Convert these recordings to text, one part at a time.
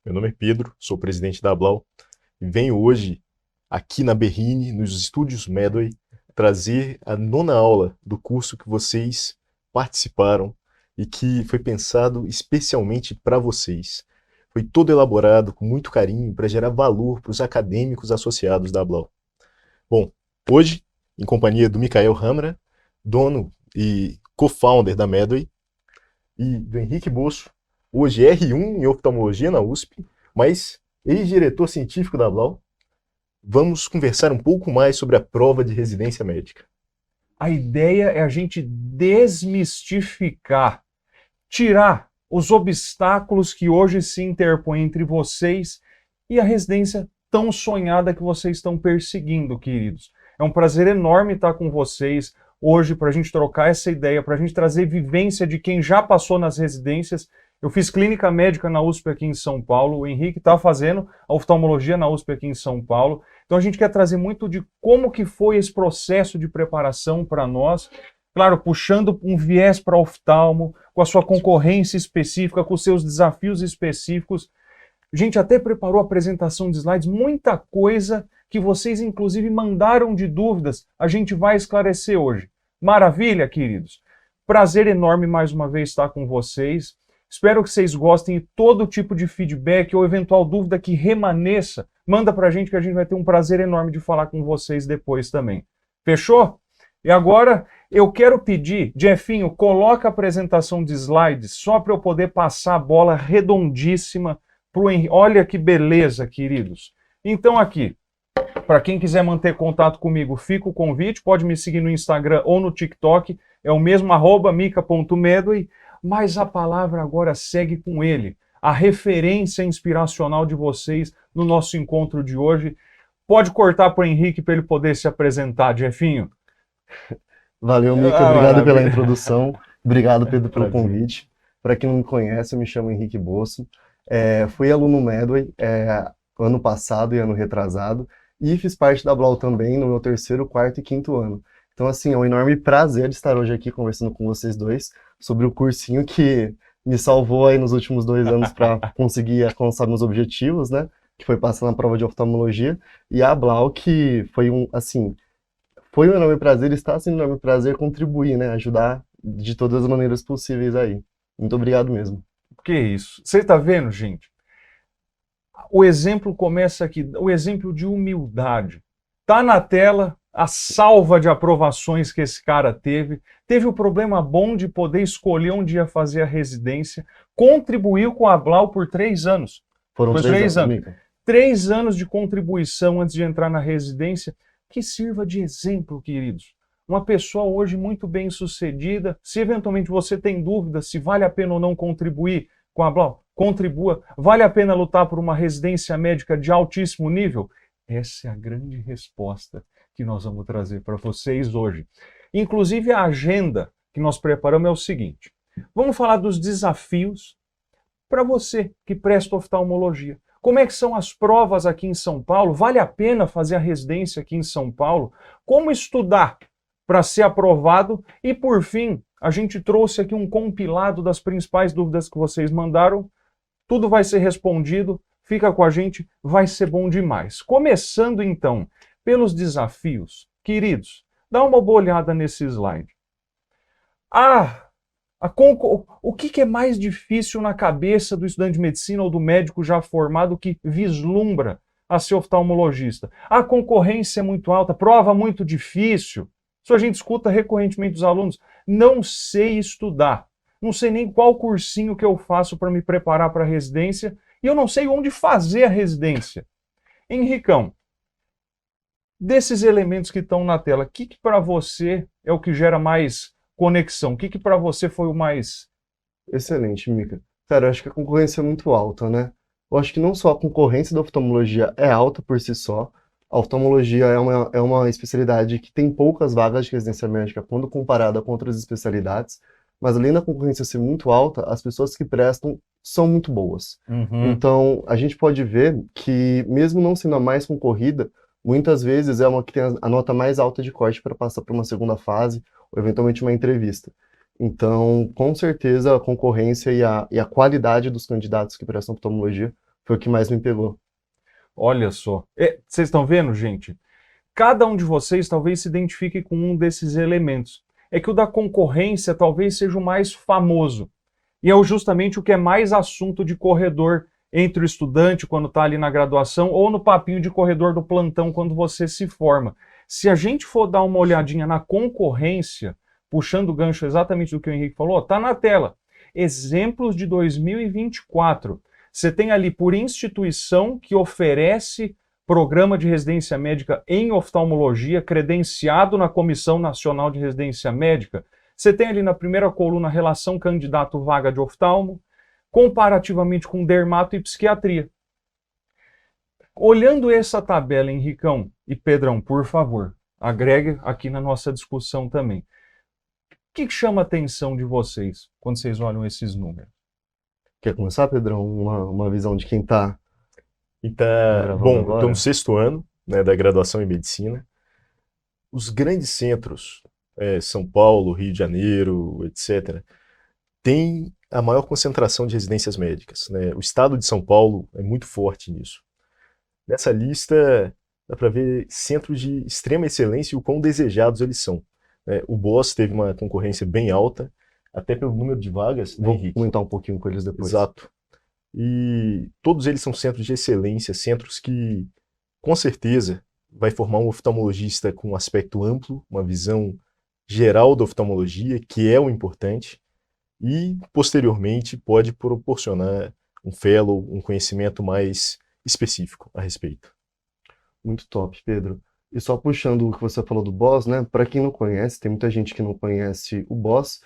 Meu nome é Pedro, sou presidente da Blau e venho hoje aqui na Berrine, nos estúdios Medway, trazer a nona aula do curso que vocês participaram e que foi pensado especialmente para vocês. Foi todo elaborado com muito carinho para gerar valor para os acadêmicos associados da Blau. Bom, hoje, em companhia do Mikael Hamra, dono e co-founder da Medway, e do Henrique Bosso, hoje R1 em oftalmologia na USP, mas ex-diretor científico da Blau, vamos conversar um pouco mais sobre a prova de residência médica. A ideia é a gente desmistificar, tirar os obstáculos que hoje se interpõem entre vocês e a residência tão sonhada que vocês estão perseguindo, queridos. É um prazer enorme estar com vocês hoje para a gente trocar essa ideia, para a gente trazer vivência de quem já passou nas residências. Eu fiz clínica médica na USP aqui em São Paulo, o Henrique está fazendo a oftalmologia na USP aqui em São Paulo. Então a gente quer trazer muito de como que foi esse processo de preparação para nós, claro, puxando um viés para oftalmo, com a sua concorrência específica, com os seus desafios específicos. A gente até preparou a apresentação de slides, muita coisa que vocês inclusive mandaram de dúvidas, a gente vai esclarecer hoje. Maravilha, queridos? Prazer enorme mais uma vez estar com vocês. Espero que vocês gostem de todo tipo de feedback ou eventual dúvida que remaneça. Manda pra gente que a gente vai ter um prazer enorme de falar com vocês depois também. Fechou? E agora eu quero pedir, Jeffinho, coloca a apresentação de slides só para eu poder passar a bola redondíssima pro Henrique. Olha que beleza, queridos. Então aqui, para quem quiser manter contato comigo, fica o convite, pode me seguir no Instagram ou no TikTok, é o mesmo @mica.medway, mas a palavra agora segue com ele, a referência inspiracional de vocês no nosso encontro de hoje. Pode cortar para o Henrique para ele poder se apresentar, Jeffinho. Valeu, Mica, obrigado pela introdução, obrigado, Pedro, pelo convite. Para quem não me conhece, eu me chamo Henrique Bosso, fui aluno Medway ano passado e ano retrasado, e fiz parte da Blau também no meu terceiro, quarto e quinto ano. Então, assim, é um enorme prazer estar hoje aqui conversando com vocês dois sobre o cursinho que me salvou aí nos últimos 2 anos para conseguir alcançar meus objetivos, né? Que foi passar na prova de oftalmologia, e a Blau, que foi foi um enorme prazer, está sendo um enorme prazer contribuir, né? Ajudar de todas as maneiras possíveis aí. Muito obrigado mesmo. Que isso. Você está vendo, gente? O exemplo começa aqui, o exemplo de humildade. Tá na tela a salva de aprovações que esse cara teve. Teve o problema bom de poder escolher onde ia fazer a residência. Contribuiu com a Blau por 3 anos. Foram 3 anos. 3 anos de contribuição antes de entrar na residência. Que sirva de exemplo, queridos. Uma pessoa hoje muito bem sucedida, se eventualmente você tem dúvida se vale a pena ou não contribuir com a Blau, contribua. Vale a pena lutar por uma residência médica de altíssimo nível? Essa é a grande resposta que nós vamos trazer para vocês hoje. Inclusive a agenda que nós preparamos é o seguinte. Vamos falar dos desafios para você que presta oftalmologia. Como é que são as provas aqui em São Paulo? Vale a pena fazer a residência aqui em São Paulo? Como estudar para ser aprovado? E, por fim, a gente trouxe aqui um compilado das principais dúvidas que vocês mandaram. Tudo vai ser respondido. Fica com a gente, vai ser bom demais. Começando, então, pelos desafios. Queridos, dá uma boa olhada nesse slide. O que é mais difícil na cabeça do estudante de medicina ou do médico já formado que vislumbra a ser oftalmologista? A concorrência é muito alta, prova muito difícil. Isso a gente escuta recorrentemente dos alunos. Não sei estudar. Não sei nem qual cursinho que eu faço para me preparar para a residência e eu não sei onde fazer a residência. Henricão, desses elementos que estão na tela, o que para você é o que gera mais conexão? O que para você foi o mais... Excelente, Mica. Cara, eu acho que a concorrência é muito alta, né? Eu acho que não só a concorrência da oftalmologia é alta por si só, a oftalmologia é uma especialidade que tem poucas vagas de residência médica quando comparada com outras especialidades, mas além da concorrência ser muito alta, as pessoas que prestam são muito boas. Então, a gente pode ver que, mesmo não sendo a mais concorrida, muitas vezes é uma que tem a nota mais alta de corte para passar para uma segunda fase, ou eventualmente uma entrevista. Então, com certeza, a concorrência e a qualidade dos candidatos que prestam oftalmologia foi foi o que mais me pegou. Olha só. Vocês estão vendo, gente? Cada um de vocês talvez se identifique com um desses elementos. É que o da concorrência talvez seja o mais famoso. E é justamente o que é mais assunto de corredor entre o estudante quando está ali na graduação ou no papinho de corredor do plantão quando você se forma. Se a gente for dar uma olhadinha na concorrência, puxando o gancho exatamente do que o Henrique falou, está na tela. Exemplos de 2024. Você tem ali por instituição que oferece programa de residência médica em oftalmologia, credenciado na Comissão Nacional de Residência Médica. Você tem ali na primeira coluna relação candidato-vaga de oftalmo, comparativamente com dermato e psiquiatria. Olhando essa tabela, Henricão e Pedrão, por favor, agregue aqui na nossa discussão também. O que chama a atenção de vocês quando vocês olham esses números? Quer começar, Pedrão? Uma visão de quem está Bom, agora? estou no 6º ano, né, da graduação em medicina. Os grandes centros, São Paulo, Rio de Janeiro, etc., têm a maior concentração de residências médicas, né? O estado de São Paulo é muito forte nisso. Nessa lista dá para ver centros de extrema excelência e o quão desejados eles são. O BOSS teve uma concorrência bem alta, até pelo número de vagas, né, Vou Henrique? comentar um pouquinho com eles depois. Exato. E todos eles são centros de excelência, centros que, com certeza, vai formar um oftalmologista com um aspecto amplo, uma visão geral da oftalmologia, que é o importante, e, posteriormente, pode proporcionar um fellow, um conhecimento mais específico a respeito. Muito top, Pedro. E só puxando o que você falou do BOSS, né? Para quem não conhece, tem muita gente que não conhece o BOSS,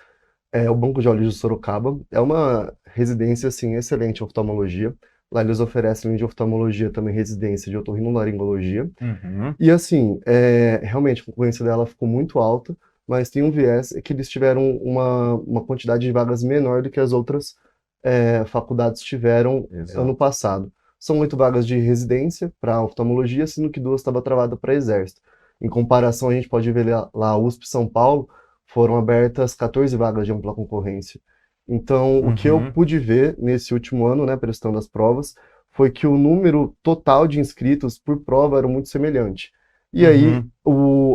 é o Banco de Olhos de Sorocaba. É uma residência, assim, excelente em oftalmologia. Lá eles oferecem, além de oftalmologia, também residência de otorrinolaringologia. E, assim, realmente a concorrência dela ficou muito alta, mas tem um viés que eles tiveram uma quantidade de vagas menor do que as outras faculdades tiveram ano passado. São 8 vagas de residência para oftalmologia, sendo que 2 estavam travadas para exército. Em comparação, a gente pode ver lá a USP São Paulo, foram abertas 14 vagas de ampla concorrência. Então, o que eu pude ver nesse último ano, né, prestando as provas, foi que o número total de inscritos por prova era muito semelhante. E aí,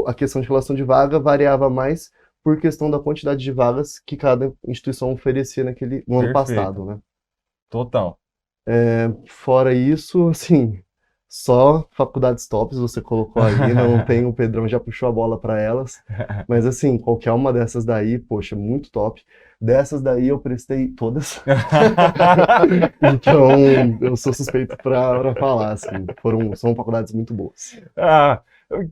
a questão de relação de vaga variava mais por questão da quantidade de vagas que cada instituição oferecia no ano passado, né? Total. Fora isso, assim, só faculdades tops você colocou aí, não tem, o Pedrão já puxou a bola para elas, mas assim, qualquer uma dessas daí, poxa, muito top. Dessas daí eu prestei todas, então eu sou suspeito para falar, assim, são faculdades muito boas.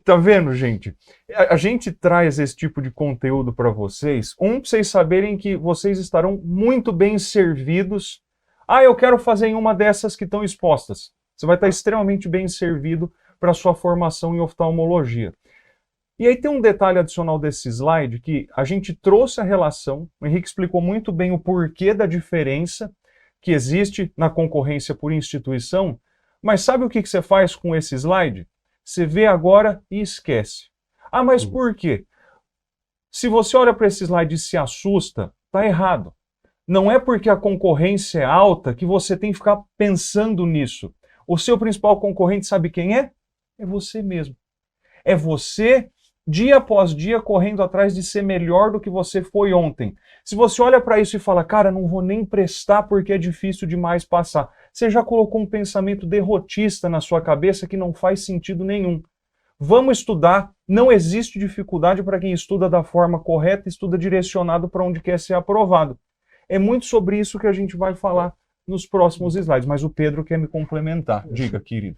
Tá vendo, gente? A gente traz esse tipo de conteúdo para vocês, pra vocês saberem que vocês estarão muito bem servidos. Eu quero fazer em uma dessas que estão expostas. Você vai estar extremamente bem servido para a sua formação em oftalmologia. E aí tem um detalhe adicional desse slide que a gente trouxe a relação, o Henrique explicou muito bem o porquê da diferença que existe na concorrência por instituição, mas sabe o que você faz com esse slide? Você vê agora e esquece. Mas por quê? Se você olha para esse slide e se assusta, tá errado. Não é porque a concorrência é alta que você tem que ficar pensando nisso. O seu principal concorrente sabe quem é? É você mesmo. É você, dia após dia, correndo atrás de ser melhor do que você foi ontem. Se você olha para isso e fala, cara, não vou nem prestar porque é difícil demais passar, você já colocou um pensamento derrotista na sua cabeça que não faz sentido nenhum. Vamos estudar, não existe dificuldade para quem estuda da forma correta, estuda direcionado para onde quer ser aprovado. É muito sobre isso que a gente vai falar nos próximos slides, mas o Pedro quer me complementar. Diga, querido.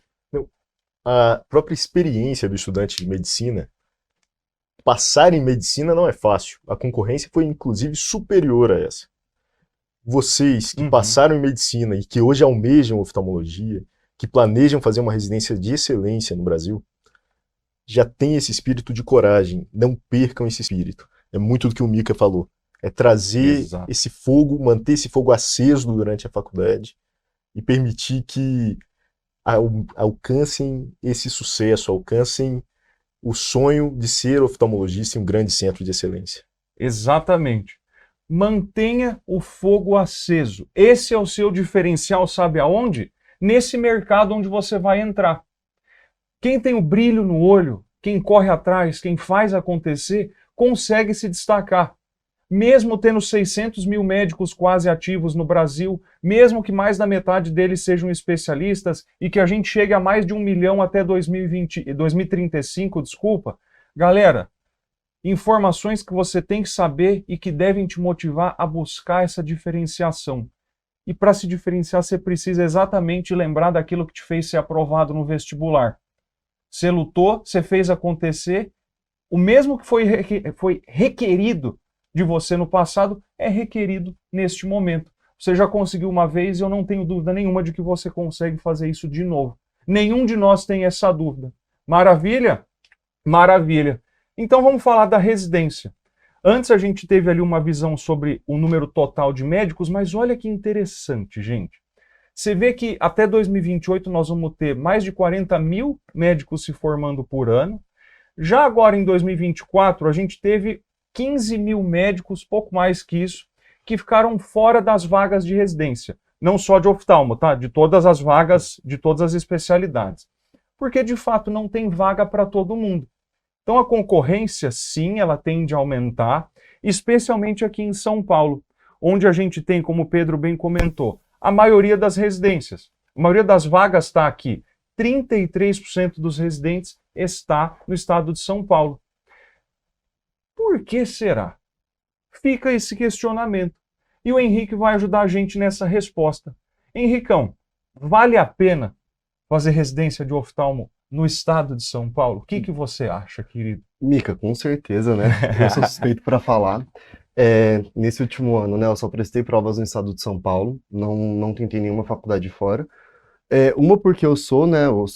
A própria experiência do estudante de medicina, passar em medicina não é fácil. A concorrência foi, inclusive, superior a essa. Vocês que passaram em medicina e que hoje almejam oftalmologia, que planejam fazer uma residência de excelência no Brasil, já têm esse espírito de coragem. Não percam esse espírito. É muito do que o Mika falou. É trazer esse fogo, manter esse fogo aceso durante a faculdade e permitir que alcancem esse sucesso, alcancem o sonho de ser oftalmologista em um grande centro de excelência. Exatamente. Mantenha o fogo aceso. Esse é o seu diferencial, sabe aonde? nesse mercado onde você vai entrar. Quem tem o brilho no olho, quem corre atrás, quem faz acontecer, consegue se destacar. Mesmo tendo 600 mil médicos quase ativos no Brasil, mesmo que mais da metade deles sejam especialistas e que a gente chegue a mais de 1 milhão até 2035, desculpa. Galera, informações que você tem que saber e que devem te motivar a buscar essa diferenciação. E para se diferenciar, você precisa exatamente lembrar daquilo que te fez ser aprovado no vestibular. Você lutou, você fez acontecer, o mesmo que foi requerido de você no passado é requerido neste momento. Você já conseguiu uma vez e eu não tenho dúvida nenhuma de que você consegue fazer isso de novo. Nenhum de nós tem essa dúvida. Maravilha? Maravilha. Então vamos falar da residência. Antes a gente teve ali uma visão sobre o número total de médicos, mas olha que interessante, gente. Você vê que até 2028 nós vamos ter mais de 40 mil médicos se formando por ano. Já agora em 2024 a gente teve 15 mil médicos, pouco mais que isso, que ficaram fora das vagas de residência. Não só de oftalmo, tá? De todas as vagas, de todas as especialidades. Porque, de fato, não tem vaga para todo mundo. Então, a concorrência, sim, ela tende a aumentar, especialmente aqui em São Paulo, onde a gente tem, como o Pedro bem comentou, a maioria das residências. A maioria das vagas está aqui. 33% dos residentes está no estado de São Paulo. Por que será? Fica esse questionamento. E o Henrique vai ajudar a gente nessa resposta. Henricão, vale a pena fazer residência de oftalmo no estado de São Paulo? O que você acha, querido? Mica, com certeza, né? Eu sou suspeito para falar. Nesse último ano, né, eu só prestei provas no estado de São Paulo, não tentei nenhuma faculdade fora. Uma porque eu sou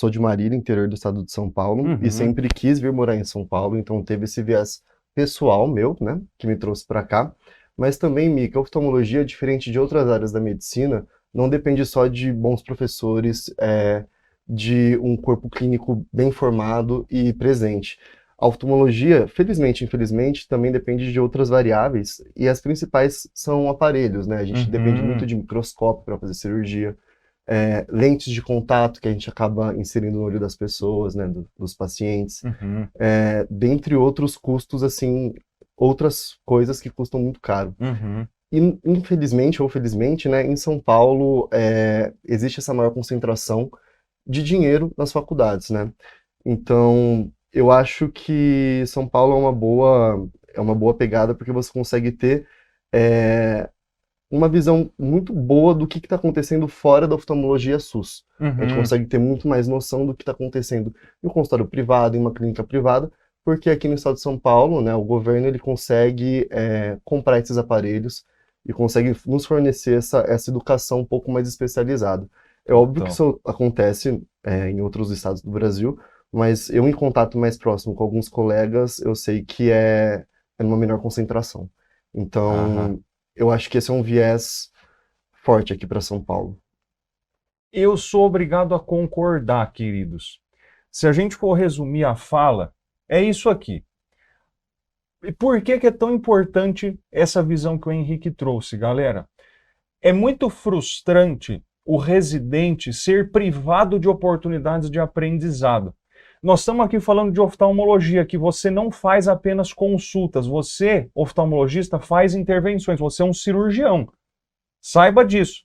de Marília, interior do estado de São Paulo, e sempre quis vir morar em São Paulo, então teve esse viés pessoal meu, né, que me trouxe para cá. Mas também, Mica, a oftalmologia, diferente de outras áreas da medicina, não depende só de bons professores, de um corpo clínico bem formado e presente. A oftalmologia, felizmente, infelizmente, também depende de outras variáveis, e as principais são aparelhos, né? A gente depende muito de microscópio para fazer cirurgia, lentes de contato que a gente acaba inserindo no olho das pessoas, né, dos pacientes, dentre outros custos, assim, outras coisas que custam muito caro. E, infelizmente ou felizmente, né, em São Paulo existe essa maior concentração de dinheiro nas faculdades, né? Então, eu acho que São Paulo é uma boa pegada porque você consegue ter uma visão muito boa do que está acontecendo fora da oftalmologia SUS. A gente consegue ter muito mais noção do que está acontecendo em um consultório privado, em uma clínica privada, porque aqui no estado de São Paulo, né, o governo ele consegue comprar esses aparelhos e consegue nos fornecer essa educação um pouco mais especializada. É óbvio que isso acontece em outros estados do Brasil, mas eu, em contato mais próximo com alguns colegas, eu sei que é numa menor concentração. Então, eu acho que esse é um viés forte aqui para São Paulo. Eu sou obrigado a concordar, queridos. Se a gente for resumir a fala, é isso aqui. E por que é tão importante essa visão que o Henrique trouxe, galera? É muito frustrante o residente ser privado de oportunidades de aprendizado. Nós estamos aqui falando de oftalmologia, que você não faz apenas consultas, você, oftalmologista, faz intervenções, você é um cirurgião. Saiba disso.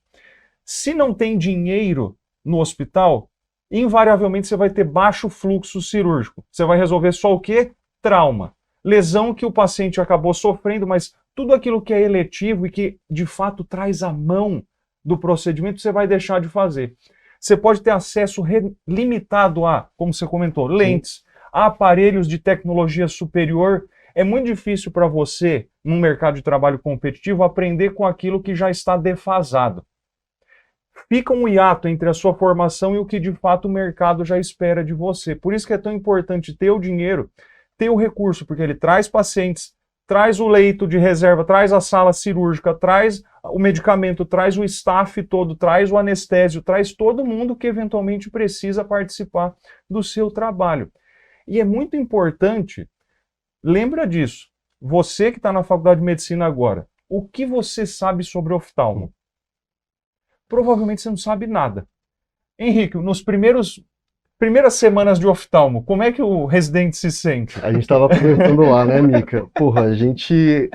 Se não tem dinheiro no hospital, invariavelmente você vai ter baixo fluxo cirúrgico. Você vai resolver só o quê? Trauma. Lesão que o paciente acabou sofrendo, mas tudo aquilo que é eletivo e que de fato traz a mão do procedimento, você vai deixar de fazer. Você pode ter acesso limitado a, como você comentou, lentes, a aparelhos de tecnologia superior. É muito difícil para você, num mercado de trabalho competitivo, aprender com aquilo que já está defasado. Fica um hiato entre a sua formação e o que de fato o mercado já espera de você. Por isso que é tão importante ter o dinheiro, ter o recurso, porque ele traz pacientes, traz o leito de reserva, traz a sala cirúrgica, traz o medicamento, traz o staff todo, traz o anestésio, traz todo mundo que eventualmente precisa participar do seu trabalho. E é muito importante, lembra disso, você que está na faculdade de medicina agora, o que você sabe sobre oftalmo? Provavelmente você não sabe nada. Henrique, nos primeiras semanas de oftalmo, como é que o residente se sente? A gente tava conversando lá, né, Mica? Porra, a gente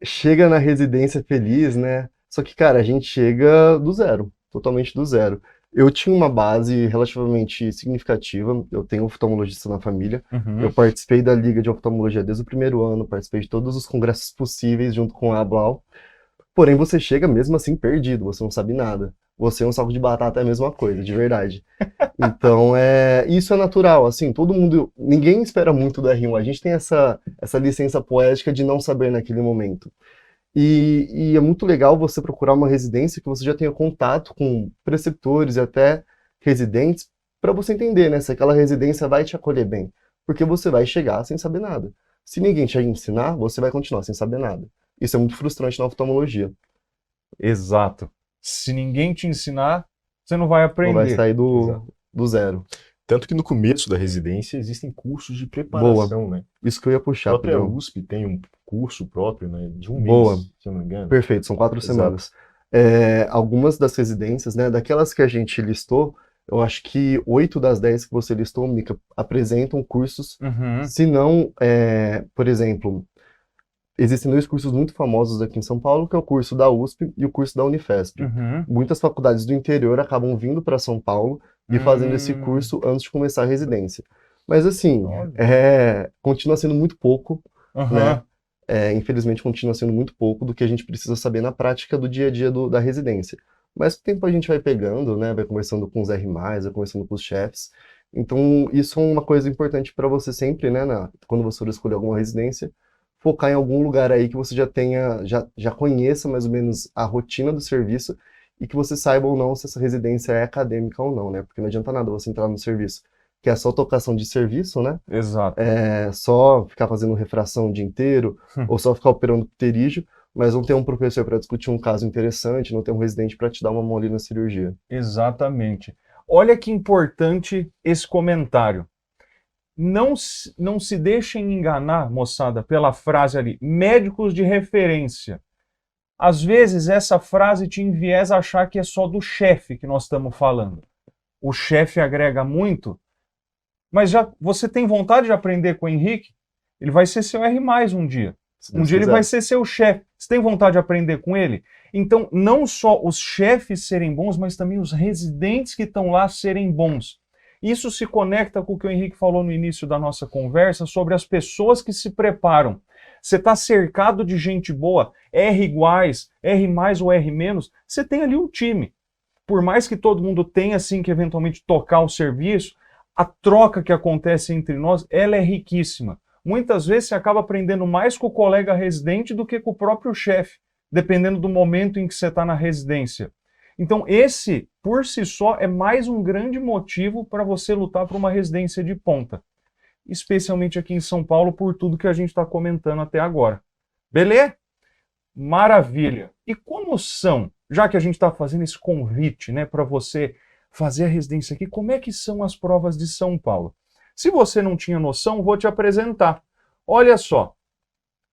chega na residência feliz, né? Só que, cara, a gente chega do zero, totalmente do zero. Eu tinha uma base relativamente significativa, eu tenho oftalmologista na família, eu participei da Liga de Oftalmologia desde o primeiro ano, participei de todos os congressos possíveis junto com a Blau, porém você chega mesmo assim perdido, você não sabe nada. Você é um saco de batata, é a mesma coisa, de verdade. Então, isso é natural, assim, todo mundo, ninguém espera muito do R1, a gente tem essa licença poética de não saber naquele momento. E é muito legal você procurar uma residência que você já tenha contato com preceptores e até residentes, para você entender, né, se aquela residência vai te acolher bem. Porque você vai chegar sem saber nada. Se ninguém te ensinar, você vai continuar sem saber nada. Isso é muito frustrante na oftalmologia. Exato. Se ninguém te ensinar, você não vai aprender. Não vai sair do zero. Tanto que no começo da residência existem cursos de preparação, né? Isso que eu ia A puxar, própria Pedro. USP tem um curso próprio, né, de um Boa. mês, se eu não me engano. Perfeito, são 4 Exato. semanas. Algumas das residências, né, daquelas que a gente listou, eu acho que 8 das 10 que você listou, Mica, apresentam cursos, se não, por exemplo, existem 2 cursos muito famosos aqui em São Paulo, que é o curso da USP e o curso da Unifesp. Muitas faculdades do interior acabam vindo para São Paulo e fazendo esse curso antes de começar a residência. Mas assim, continua sendo muito pouco, né? Infelizmente continua sendo muito pouco do que a gente precisa saber na prática do dia a dia da residência. Mas com o tempo a gente vai pegando, né? Vai conversando com os R+, vai conversando com os chefes. Então isso é uma coisa importante para você sempre, né? Quando você for escolher alguma residência, focar em algum lugar aí que você já conheça mais ou menos a rotina do serviço e que você saiba ou não se essa residência é acadêmica ou não, né? Porque não adianta nada você entrar no serviço que é só tocação de serviço, né? Exato. Só ficar fazendo refração o dia inteiro, ou só ficar operando pterígio, mas não ter um professor para discutir um caso interessante, não ter um residente para te dar uma mão ali na cirurgia. Exatamente. Olha que importante esse comentário. Não se deixem enganar, moçada, pela frase ali, médicos de referência. Às vezes essa frase te enviesa a achar que é só do chefe que nós estamos falando. O chefe agrega muito, mas já você tem vontade de aprender com o Henrique? Ele vai ser seu R+ um dia. Um dia ele vai ser seu chefe. Você tem vontade de aprender com ele? Então, não só os chefes serem bons, mas também os residentes que estão lá serem bons. Isso se conecta com o que o Henrique falou no início da nossa conversa sobre as pessoas que se preparam. Você está cercado de gente boa, R iguais, R+ ou R-, você tem ali um time. Por mais que todo mundo tenha, assim, que eventualmente tocar o serviço, a troca que acontece entre nós, ela é riquíssima. Muitas vezes você acaba aprendendo mais com o colega residente do que com o próprio chefe, dependendo do momento em que você está na residência. Então esse, por si só, é mais um grande motivo para você lutar por uma residência de ponta. Especialmente aqui em São Paulo, por tudo que a gente está comentando até agora. Beleza? Maravilha! E como são, já que a gente está fazendo esse convite, né, para você fazer a residência aqui, como é que são as provas de São Paulo? Se você não tinha noção, vou te apresentar. Olha só,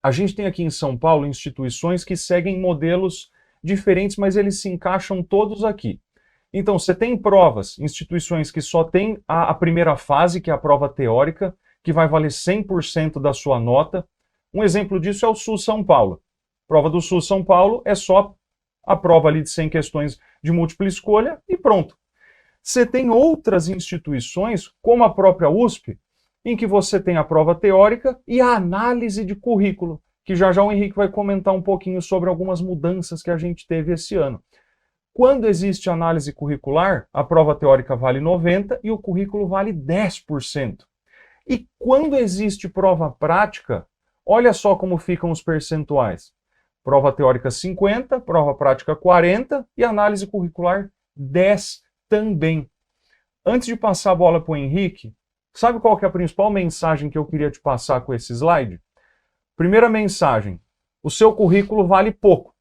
a gente tem aqui em São Paulo instituições que seguem modelos diferentes, mas eles se encaixam todos aqui. Então, você tem provas, instituições que só tem a primeira fase, que é a prova teórica, que vai valer 100% da sua nota. Um exemplo disso é o Sul São Paulo. A prova do Sul São Paulo é só a prova ali de 100 questões de múltipla escolha e pronto. Você tem outras instituições, como a própria USP, em que você tem a prova teórica e a análise de currículo, que já já o Henrique vai comentar um pouquinho sobre algumas mudanças que a gente teve esse ano. Quando existe análise curricular, a prova teórica vale 90% e o currículo vale 10%. E quando existe prova prática, olha só como ficam os percentuais. Prova teórica 50%, prova prática 40% e análise curricular 10% também. Antes de passar a bola para o Henrique, sabe qual que é a principal mensagem que eu queria te passar com esse slide? Primeira mensagem, o seu currículo vale pouco.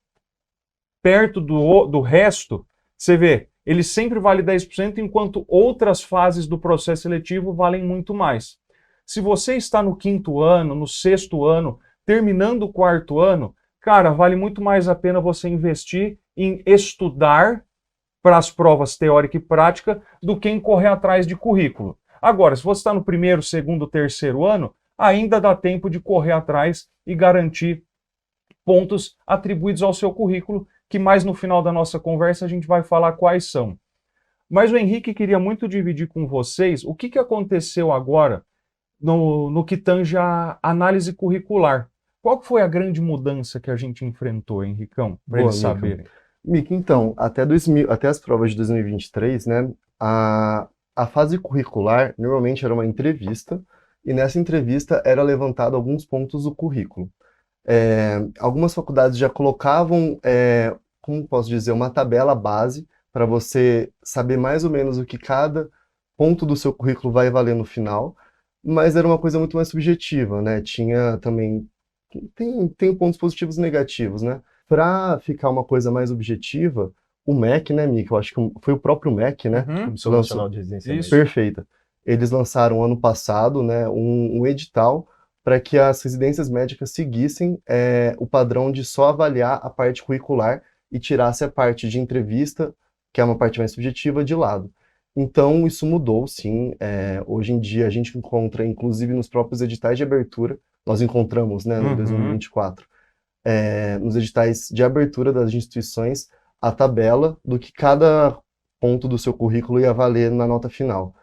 Perto do resto, você vê, ele sempre vale 10%, enquanto outras fases do processo seletivo valem muito mais. Se você está no 5º ano, no 6º ano, terminando o 4º ano, cara, vale muito mais a pena você investir em estudar para as provas teórica e prática do que em correr atrás de currículo. Agora, se você está no primeiro, segundo, terceiro ano, ainda dá tempo de correr atrás e garantir pontos atribuídos ao seu currículo, que mais no final da nossa conversa a gente vai falar quais são. Mas o Henrique queria muito dividir com vocês o que aconteceu agora no que tange a análise curricular. Qual foi a grande mudança que a gente enfrentou, Henricão, para eles Mica. saberem? Mica, então, até as provas de 2023, né, a fase curricular normalmente era uma entrevista, e nessa entrevista era levantado alguns pontos do currículo. Algumas faculdades já colocavam, como posso dizer, uma tabela base para você saber mais ou menos o que cada ponto do seu currículo vai valer no final, mas era uma coisa muito mais subjetiva, né? Tinha também, tem pontos positivos e negativos, né? Para ficar uma coisa mais objetiva, o MEC, né, Mica? Eu acho que foi o próprio MEC, né? Comissão Nacional de Residência Isso. Médica. Perfeita. Eles lançaram ano passado, né, um edital para que as residências médicas seguissem o padrão de só avaliar a parte curricular e tirasse a parte de entrevista, que é uma parte mais subjetiva, de lado. Então, isso mudou, sim. Hoje em dia, a gente encontra, inclusive nos próprios editais de abertura, nós encontramos, né, no 2024, nos editais de abertura das instituições, a tabela do que cada ponto do seu currículo ia valer na nota final.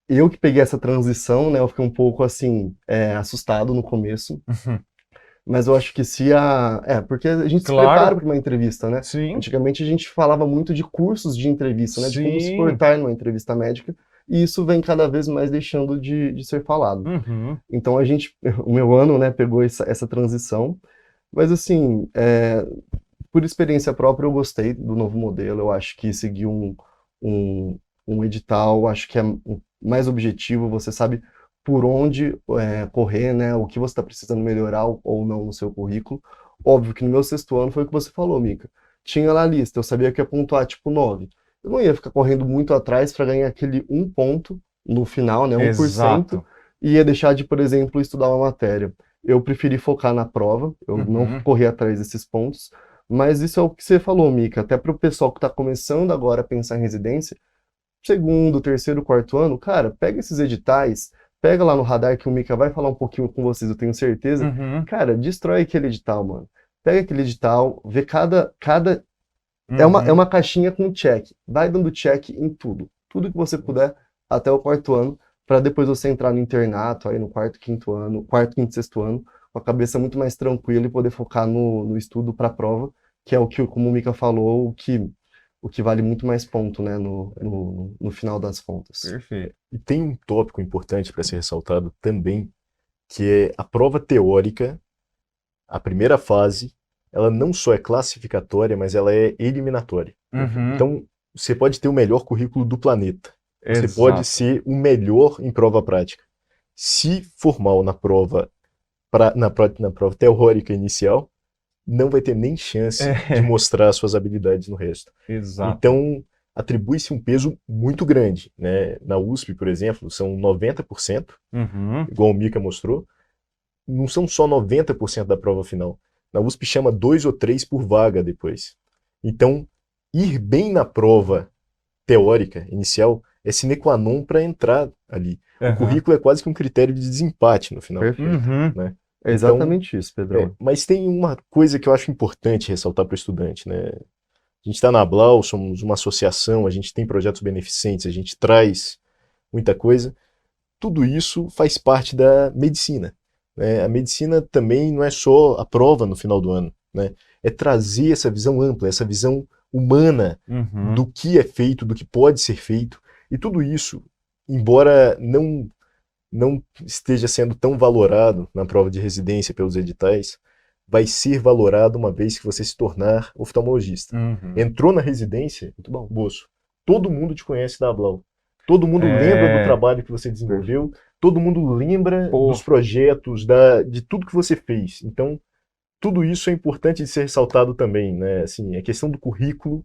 Eu que peguei essa transição, né, eu fiquei um pouco, assim, assustado no começo, mas eu acho que porque a gente se prepara para uma entrevista, né? Sim. Antigamente a gente falava muito de cursos de entrevista, né, de como se Sim. portar numa entrevista médica, e isso vem cada vez mais deixando de ser falado. Então o meu ano, né, pegou essa transição, mas assim, por experiência própria eu gostei do novo modelo, eu acho que seguir um edital, acho que é mais objetivo, você sabe por onde correr, né, o que você está precisando melhorar ou não no seu currículo. Óbvio que no meu sexto ano foi o que você falou, Mica. Tinha lá a lista, eu sabia que ia pontuar tipo 9. Eu não ia ficar correndo muito atrás para ganhar aquele 1 ponto no final, né, 1%, Exato. e ia deixar de, por exemplo, estudar uma matéria. Eu preferi focar na prova, eu não corri atrás desses pontos, mas isso é o que você falou, Mica, até para o pessoal que está começando agora a pensar em residência, segundo, terceiro, quarto ano, cara, pega esses editais, pega lá no radar que o Mica vai falar um pouquinho com vocês, eu tenho certeza. Cara, destrói aquele edital, mano. Pega aquele edital, vê cada... É uma caixinha com check. Vai dando check em tudo. Tudo que você puder até o quarto ano, para depois você entrar no internato, aí no quarto, quinto, sexto ano, com a cabeça muito mais tranquila e poder focar no estudo para a prova, que é o que, como o Mica falou, o que vale muito mais ponto, né, no final das contas. Perfeito. E tem um tópico importante para ser ressaltado também, que é a prova teórica, a primeira fase, ela não só é classificatória, mas ela é eliminatória. Então, você pode ter o melhor currículo do planeta. Você pode ser o melhor em prova prática. Se for mal na prova teórica inicial, não vai ter nem chance de mostrar suas habilidades no resto. Exato. Então, atribui-se um peso muito grande, né? Na USP, por exemplo, são 90%, igual o Mica mostrou. Não são só 90% da prova final. Na USP chama 2 ou 3 por vaga depois. Então, ir bem na prova teórica inicial é sine qua non para entrar ali. O currículo é quase que um critério de desempate no final. Perfeito. Né? É exatamente isso, Pedrão. Mas tem uma coisa que eu acho importante ressaltar para o estudante, né? A gente está na Blau, somos uma associação, a gente tem projetos beneficentes, a gente traz muita coisa. Tudo isso faz parte da medicina. Né? A medicina também não é só a prova no final do ano, né? É trazer essa visão ampla, essa visão humana do que é feito, do que pode ser feito. E tudo isso, embora não esteja sendo tão valorado na prova de residência pelos editais, vai ser valorado uma vez que você se tornar oftalmologista. Entrou na residência, muito bom, moço, todo mundo te conhece da Blau. Todo mundo lembra do trabalho que você desenvolveu, todo mundo lembra dos projetos, de tudo que você fez. Então, tudo isso é importante de ser ressaltado também, né? Assim, a questão do currículo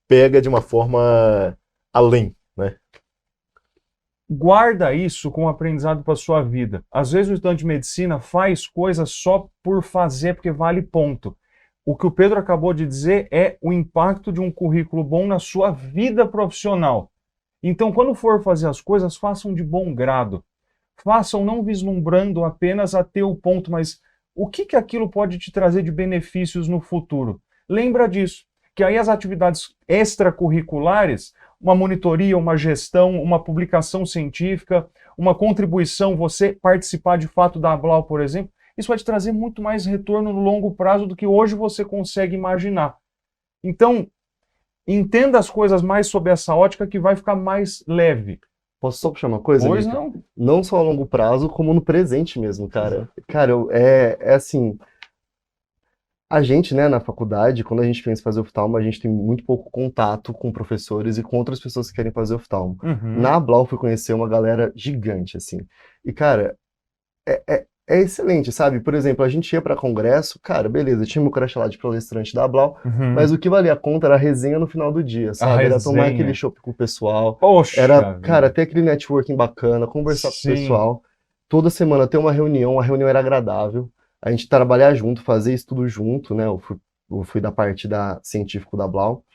pega de uma forma além, né? Guarda isso como aprendizado para a sua vida. Às vezes o estudante de medicina faz coisas só por fazer, porque vale ponto. o que o Pedro acabou de dizer é o impacto de um currículo bom na sua vida profissional. Então, quando for fazer as coisas, façam de bom grado. Façam não vislumbrando apenas até o ponto, mas o que aquilo pode te trazer de benefícios no futuro. Lembra disso, que aí as atividades extracurriculares, uma monitoria, uma gestão, uma publicação científica, uma contribuição, você participar de fato da Ablau, por exemplo, isso vai te trazer muito mais retorno no longo prazo do que hoje você consegue imaginar. Então, entenda as coisas mais sob essa ótica que vai ficar mais leve. Posso só puxar uma coisa, Pois Mica? não? Não só a longo prazo, como no presente mesmo, cara. Cara, é assim, a gente, né, na faculdade, quando a gente pensa em fazer oftalmo, a gente tem muito pouco contato com professores e com outras pessoas que querem fazer oftalmo. Uhum. Na Blau, fui conhecer uma galera gigante, assim. E, cara, é excelente, sabe? Por exemplo, a gente ia pra congresso, cara, beleza, tinha meu crush lá de palestrante da Blau, Uhum. mas o que valia a conta era a resenha no final do dia, sabe? Era tomar resenha. aquele chopp com o pessoal, Poxa era, vida. cara, ter aquele networking bacana, conversar com o Sim. pessoal. Toda semana ter uma reunião, a reunião era agradável. A gente trabalhar junto, fazer estudo junto, né? Eu fui da parte científico da Blau.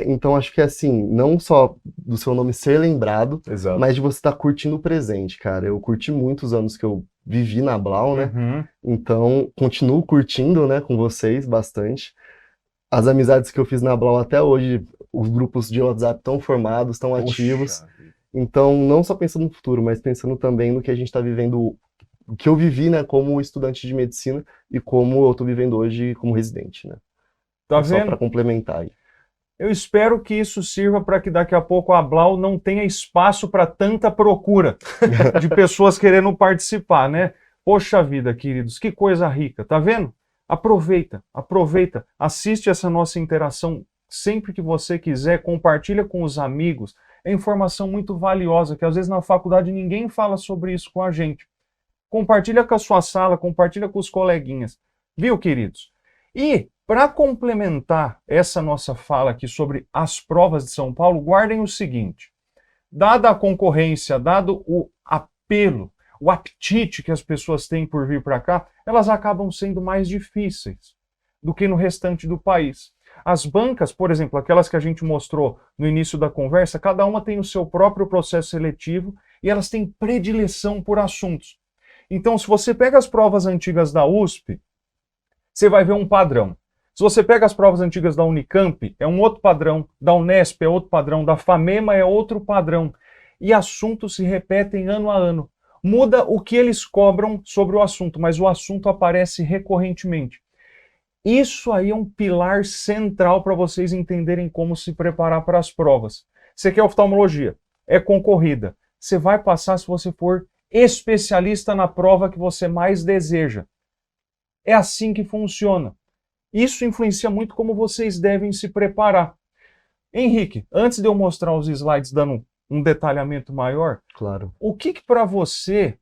Então, acho que assim, não só do seu nome ser lembrado, Exato. mas de você estar curtindo o presente, cara. Eu curti muitos anos que eu vivi na Blau, né? Uhum. Então, continuo curtindo, né, com vocês bastante. As amizades que eu fiz na Blau até hoje, os grupos de WhatsApp estão formados, estão ativos. Poxa vida. Então, não só pensando no futuro, mas pensando também no que a gente está vivendo, o que eu vivi, né, como estudante de medicina e como eu estou vivendo hoje como residente, né? Tá Só para vendo? complementar aí. Eu espero que isso sirva para que daqui a pouco a Blau não tenha espaço para tanta procura de pessoas querendo participar, né? Poxa vida, queridos, que coisa rica, tá vendo? Aproveita, assiste essa nossa interação sempre que você quiser, compartilha com os amigos. É informação muito valiosa, que às vezes na faculdade ninguém fala sobre isso com a gente. Compartilha com a sua sala, compartilha com os coleguinhas. Viu, queridos? E, para complementar essa nossa fala aqui sobre as provas de São Paulo, guardem o seguinte. Dada a concorrência, dado o apelo, o apetite que as pessoas têm por vir para cá, elas acabam sendo mais difíceis do que no restante do país. As bancas, por exemplo, aquelas que a gente mostrou no início da conversa, cada uma tem o seu próprio processo seletivo e elas têm predileção por assuntos. Então, se você pega as provas antigas da USP, você vai ver um padrão. Se você pega as provas antigas da Unicamp, é um outro padrão, da Unesp é outro padrão, da FAMEMA é outro padrão. E assuntos se repetem ano a ano. Muda o que eles cobram sobre o assunto, mas o assunto aparece recorrentemente. Isso aí é um pilar central para vocês entenderem como se preparar para as provas. Você quer oftalmologia? É concorrida. Você vai passar se você for especialista na prova que você mais deseja. É assim que funciona. Isso influencia muito como vocês devem se preparar. Henrique, antes de eu mostrar os slides dando um detalhamento maior, Claro. o que para você,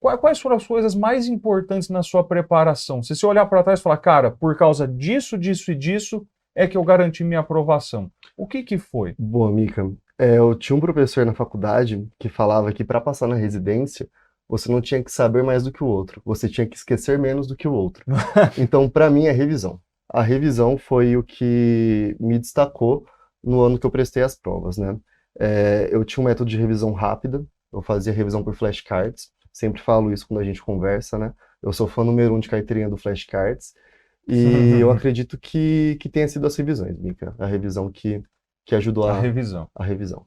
quais foram as coisas mais importantes na sua preparação? Se você olhar para trás e falar, cara, por causa disso, disso e disso, é que eu garanti minha aprovação. O que foi? Boa, Mica. Eu tinha um professor na faculdade que falava que para passar na residência, você não tinha que saber mais do que o outro, você tinha que esquecer menos do que o outro. Então, para mim, é revisão. A revisão foi o que me destacou no ano que eu prestei as provas, né? Eu tinha um método de revisão rápida, eu fazia revisão por flashcards, sempre falo isso quando a gente conversa, né? Eu sou fã número 1 de carteirinha do flashcards, e eu acredito que tenha sido as revisões, Mica, a revisão que ajudou A revisão. a revisão.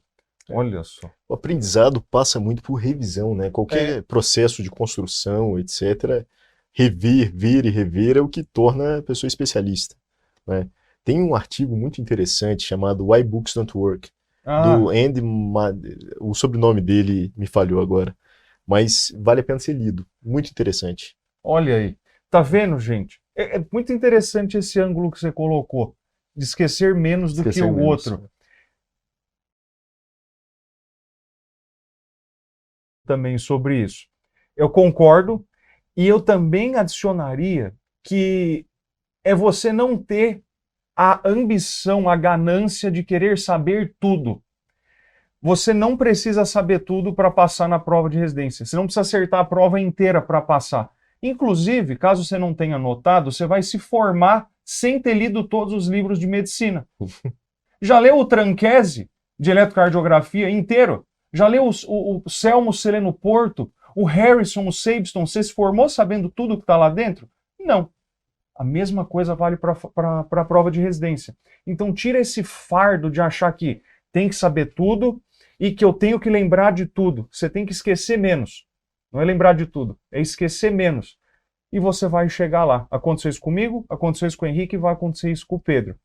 Olha só. O aprendizado passa muito por revisão, né? Qualquer processo de construção, etc., ver e rever é o que torna a pessoa especialista, né? Tem um artigo muito interessante chamado Why Books Don't Work, do Andy, o sobrenome dele me falhou agora, mas vale a pena ser lido, muito interessante. Olha aí. Tá vendo, gente? É muito interessante esse ângulo que você colocou, de esquecer menos do que o outro. Também sobre isso. Eu concordo, e eu também adicionaria que é você não ter a ambição, a ganância de querer saber tudo. Você não precisa saber tudo para passar na prova de residência. Você não precisa acertar a prova inteira para passar. Inclusive, caso você não tenha notado, você vai se formar sem ter lido todos os livros de medicina. Já leu o Tranquese, de eletrocardiografia, inteiro? Já leu o Selmo Celeno Porto, o Harrison, o Sabiston? Você se formou sabendo tudo que está lá dentro? Não. A mesma coisa vale para a prova de residência. Então tira esse fardo de achar que tem que saber tudo e que eu tenho que lembrar de tudo. Você tem que esquecer menos. Não é lembrar de tudo, é esquecer menos. E você vai chegar lá. Aconteceu isso comigo, aconteceu isso com o Henrique e vai acontecer isso com o Pedro.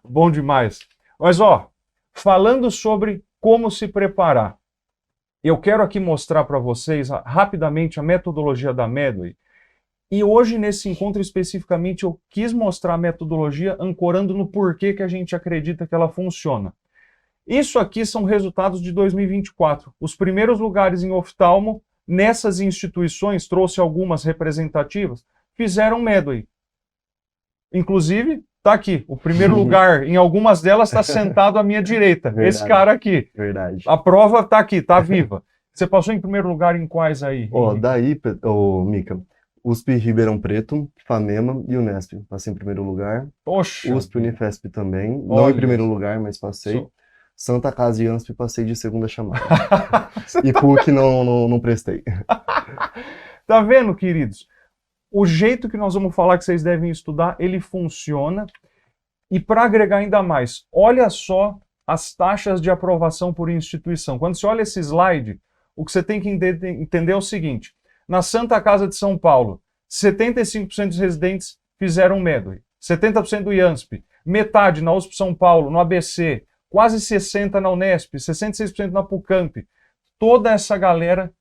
Bom demais. Mas ó, falando sobre como se preparar, eu quero aqui mostrar para vocês rapidamente a metodologia da Medway. E hoje, nesse encontro especificamente, eu quis mostrar a metodologia ancorando no porquê que a gente acredita que ela funciona. Isso aqui são resultados de 2024. Os primeiros lugares em oftalmo, nessas instituições, trouxe algumas representativas, fizeram Medway. Inclusive, tá aqui, o primeiro lugar em algumas delas está sentado à minha direita. Verdade. Esse cara aqui. Verdade. A prova tá aqui, tá viva. Você passou em primeiro lugar em quais aí? Daí, Mica, USP Ribeirão Preto, FAMEMA e Unesp. Passei em primeiro lugar. Poxa. USP Unifesp também. Não Olha. em primeiro lugar, mas passei. Santa Casa e ANSP passei de segunda chamada. E PUC não prestei. Tá vendo, queridos? O jeito que nós vamos falar que vocês devem estudar, ele funciona. E para agregar ainda mais, olha só as taxas de aprovação por instituição. Quando você olha esse slide, o que você tem que entender é o seguinte. Na Santa Casa de São Paulo, 75% dos residentes fizeram Medway. 70% do IANSP. Metade na USP São Paulo, no ABC. Quase 60% na Unesp. 66% na PUCamp. Toda essa galera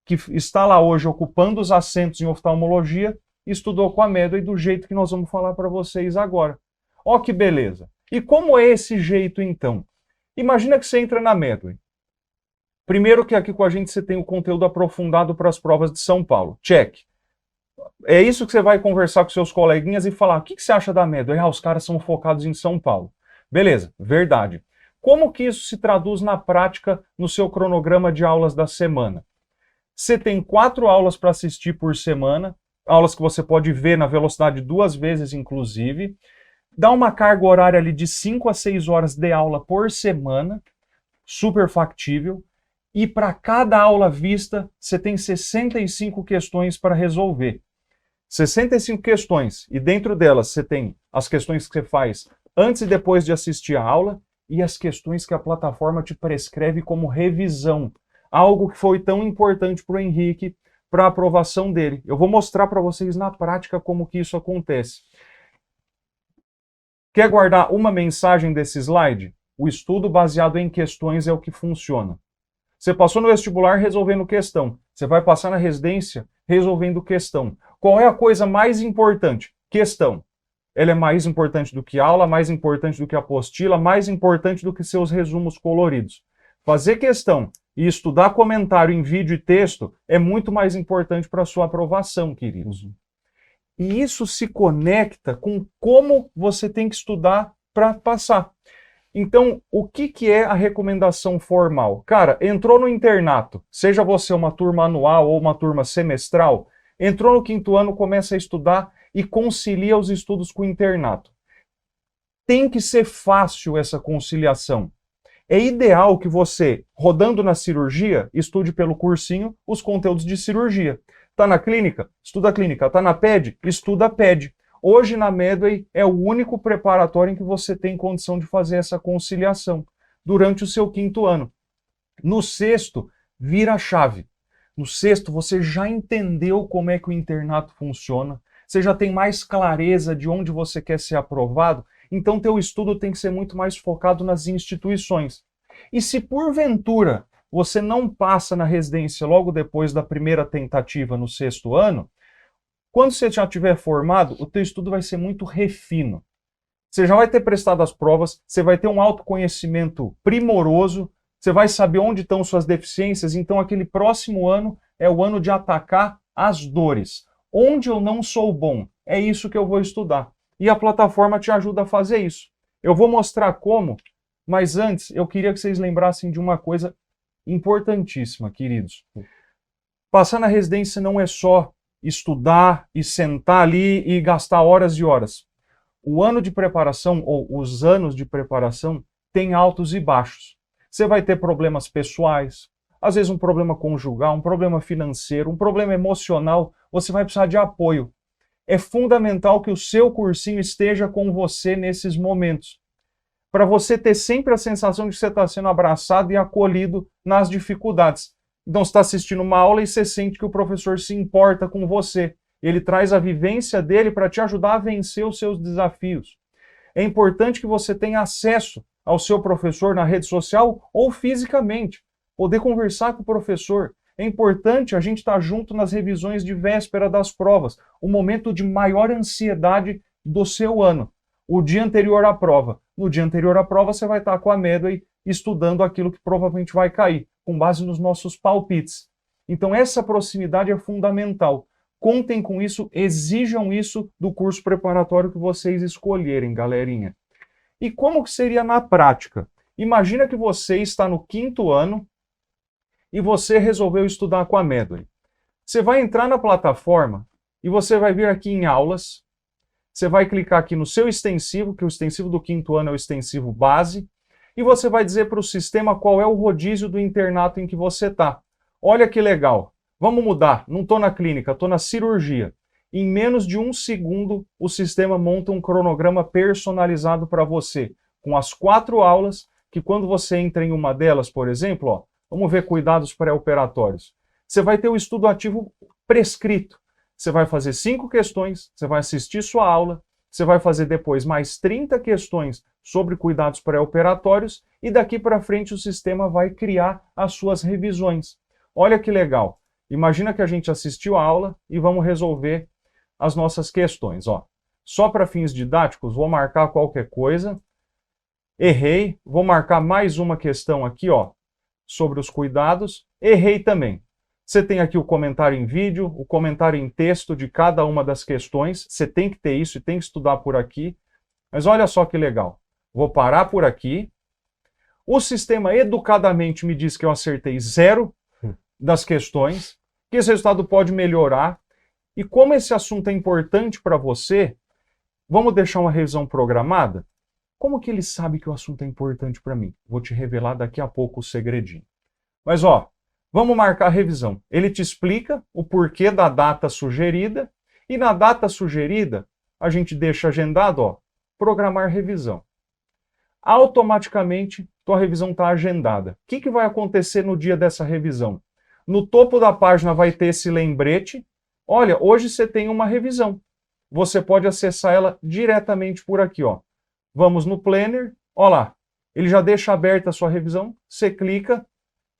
que está lá hoje ocupando os assentos em oftalmologia, estudou com a Medway do jeito que nós vamos falar para vocês agora. Ó que beleza! E como é esse jeito então? Imagina que você entra na Medway. Primeiro que aqui com a gente você tem o conteúdo aprofundado para as provas de São Paulo. Check. É isso que você vai conversar com seus coleguinhas e falar, o que você acha da Medway? Os caras são focados em São Paulo. Beleza, verdade. Como que isso se traduz na prática no seu cronograma de aulas da semana? Você tem 4 aulas para assistir por semana, aulas que você pode ver na velocidade 2 vezes, inclusive. Dá uma carga horária ali de 5 a 6 horas de aula por semana, super factível. E para cada aula vista, você tem 65 questões para resolver. 65 questões, e dentro delas você tem as questões que você faz antes e depois de assistir a aula e as questões que a plataforma te prescreve como revisão. Algo que foi tão importante para o Henrique, para a aprovação dele. Eu vou mostrar para vocês na prática como que isso acontece. Quer guardar uma mensagem desse slide? O estudo baseado em questões é o que funciona. Você passou no vestibular resolvendo questão. Você vai passar na residência resolvendo questão. Qual é a coisa mais importante? Questão. Ela é mais importante do que aula, mais importante do que apostila, mais importante do que seus resumos coloridos. Fazer questão e estudar comentário em vídeo e texto é muito mais importante para a sua aprovação, queridos. E isso se conecta com como você tem que estudar para passar. Então, o que é a recomendação formal? Cara, entrou no internato, seja você uma turma anual ou uma turma semestral, entrou no 5º ano, começa a estudar e concilia os estudos com o internato. Tem que ser fácil essa conciliação. É ideal que você, rodando na cirurgia, estude pelo cursinho os conteúdos de cirurgia. Está na clínica? Estuda a clínica. Está na PED? Estuda a PED. Hoje na Medway é o único preparatório em que você tem condição de fazer essa conciliação durante o seu 5º ano. No 6º, vira a chave. No 6º, você já entendeu como é que o internato funciona, você já tem mais clareza de onde você quer ser aprovado, então teu estudo tem que ser muito mais focado nas instituições. E se porventura você não passa na residência logo depois da primeira tentativa no 6º ano, quando você já tiver formado, o teu estudo vai ser muito refino. Você já vai ter prestado as provas, você vai ter um autoconhecimento primoroso, você vai saber onde estão suas deficiências, então aquele próximo ano é o ano de atacar as dores. Onde eu não sou bom, é isso que eu vou estudar. E a plataforma te ajuda a fazer isso. Eu vou mostrar como, mas antes eu queria que vocês lembrassem de uma coisa importantíssima, queridos. Passar na residência não é só estudar e sentar ali e gastar horas e horas. O ano de preparação, ou os anos de preparação, tem altos e baixos. Você vai ter problemas pessoais, às vezes um problema conjugal, um problema financeiro, um problema emocional, você vai precisar de apoio. É fundamental que o seu cursinho esteja com você nesses momentos, para você ter sempre a sensação de que você está sendo abraçado e acolhido nas dificuldades. Então você está assistindo uma aula e você sente que o professor se importa com você. Ele traz a vivência dele para te ajudar a vencer os seus desafios. É importante que você tenha acesso ao seu professor na rede social ou fisicamente, poder conversar com o professor. É importante a gente estar junto nas revisões de véspera das provas, o momento de maior ansiedade do seu ano, o dia anterior à prova. No dia anterior à prova você vai estar com a Medway estudando aquilo que provavelmente vai cair, com base nos nossos palpites. Então essa proximidade é fundamental. Contem com isso, exijam isso do curso preparatório que vocês escolherem, galerinha. E como que seria na prática? Imagina que você está no 5º ano e você resolveu estudar com a Medway. Você vai entrar na plataforma e você vai vir aqui em aulas, você vai clicar aqui no seu extensivo, que o extensivo do 5º ano é o extensivo base, e você vai dizer para o sistema qual é o rodízio do internato em que você está. Olha que legal. Vamos mudar. Não estou na clínica, estou na cirurgia. Em menos de 1 segundo, o sistema monta um cronograma personalizado para você, com as 4 aulas, que quando você entra em uma delas, por exemplo, ó, vamos ver cuidados pré-operatórios. Você vai ter o estudo ativo prescrito. Você vai fazer 5 questões, você vai assistir sua aula, você vai fazer depois mais 30 questões sobre cuidados pré-operatórios e daqui para frente o sistema vai criar as suas revisões. Olha que legal. Imagina que a gente assistiu a aula e vamos resolver as nossas questões. Ó. Só para fins didáticos, vou marcar qualquer coisa. Errei, vou marcar mais uma questão aqui, ó, sobre os cuidados. Errei também. Você tem aqui o comentário em vídeo, o comentário em texto de cada uma das questões. Você tem que ter isso e tem que estudar por aqui. Mas olha só que legal. Vou parar por aqui. O sistema educadamente me diz que eu acertei 0 das questões, que esse resultado pode melhorar. E como esse assunto é importante para você, vamos deixar uma revisão programada? Como que ele sabe que o assunto é importante para mim? Vou te revelar daqui a pouco o segredinho. Mas ó, vamos marcar a revisão. Ele te explica o porquê da data sugerida e na data sugerida a gente deixa agendado, ó, programar revisão. Automaticamente tua revisão está agendada. O que vai acontecer no dia dessa revisão? No topo da página vai ter esse lembrete. Olha, hoje você tem uma revisão. Você pode acessar ela diretamente por aqui, ó. Vamos no Planner, ó lá. Ele já deixa aberta a sua revisão, você clica